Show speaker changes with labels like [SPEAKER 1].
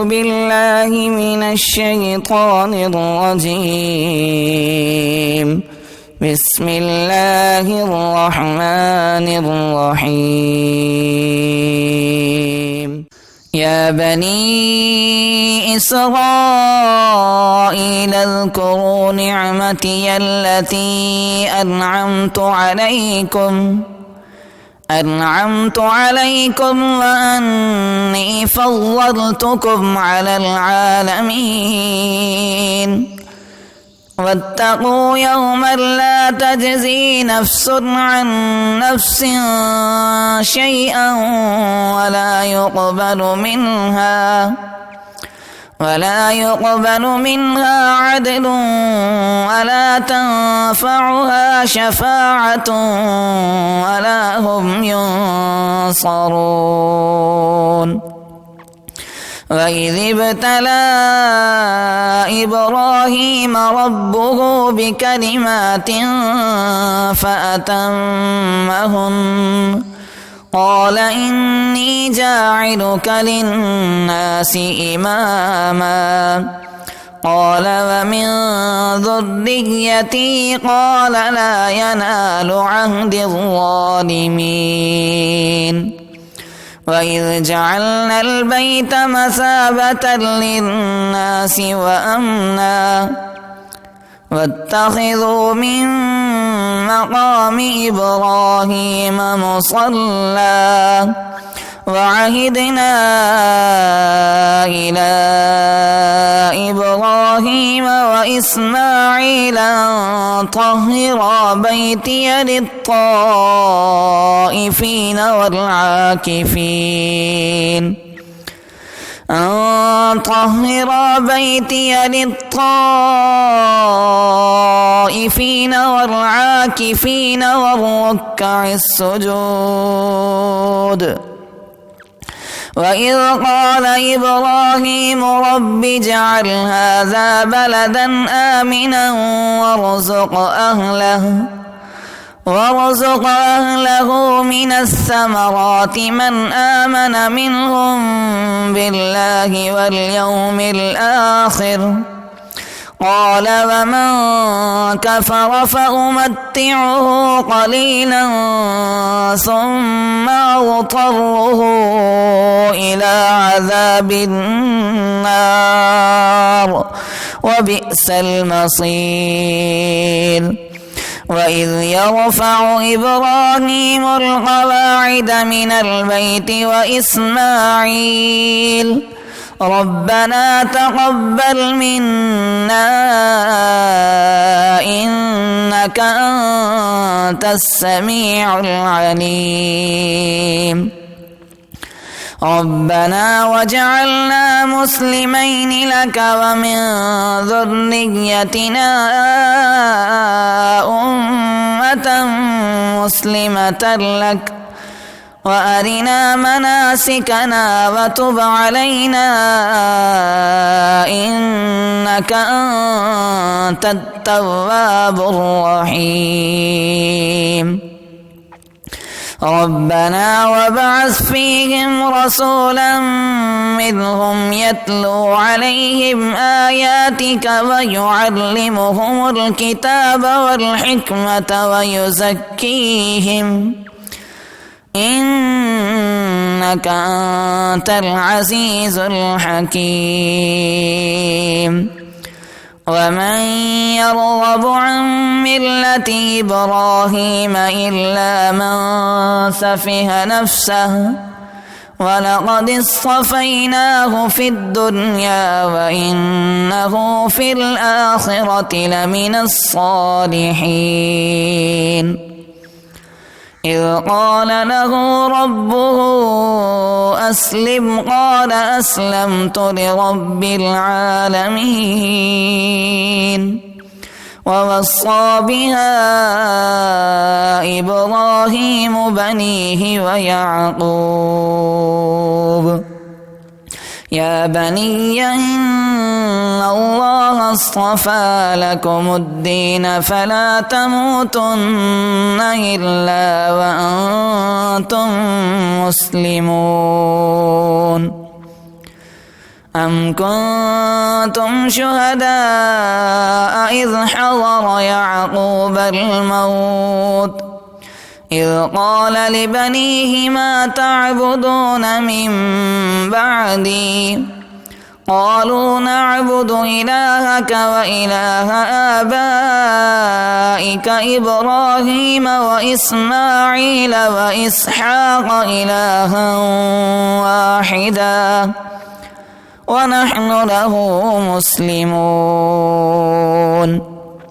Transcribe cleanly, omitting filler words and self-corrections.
[SPEAKER 1] بالله من الشيطان الرجيم. بسم الله الرحمن الرحيم. يا بني إسرائيل اذكروا نعمتي التي أنعمت عليكم وأني فضلتكم على العالمين. واتقوا يوما لا تجزي نفس عن نفس شيئا ولا يقبل منها عدل ولا تنفعها شفاعة ولا هم ينصرون. وإذ ابتلى إبراهيم ربه بكلمات فأتمهن قال إني جاعلك للناس إماما قال ومن ذريتي قال لا ينال عهد الظالمين. وإذ جعلنا البيت مثابة للناس وأمنا واتخذوا من مقام إبراهيم مصلى وعهدنا إلى إبراهيم وإسماعيل أن طهرا بيتي للطائفين والعاكفين والركع السجود. وإذ قال إبراهيم رب اجعل هذا بلدا آمنا وارزق أهله من الثمرات من آمن منهم بالله واليوم الآخر قال ومن كفر فأمتعه قليلا ثم أضطره إلى عذاب النار وبئس المصير. وإذ يرفع إبراهيم القواعد من البيت وإسماعيل ربنا تقبل منا إنك أنت السميع العليم. ربنا وجعلنا مسلمين لك ومن ذريتنا أمة مسلمة لك وأرنا مناسكنا وتب علينا إنك أنت التواب الرحيم. ربنا وابعث فيهم رسولا منهم يتلو عليهم آياتك ويعلمهم الكتاب والحكمة ويزكيهم إنك أنت العزيز الحكيم. ومن يرغب عن ملة إبراهيم إلا من سفه نفسه ولقد اصطفيناه في الدنيا وإنه في الآخرة لمن الصالحين. إذ قال له ربه أسلم قال أسلمت لرب العالمين. ووصى بها إبراهيم بنيه ويعقوب يا بني إن الله اصطفى لكم الدين فلا تموتن إلا وأنتم مسلمون. أم كنتم شهداء إذ حضر يعقوب الموت إذ قال لبنيه ما تعبدون من بعدي قالوا نعبد إلهك وإله آبائك إبراهيم وإسماعيل وإسحاق إلها واحدا ونحن له مسلمون.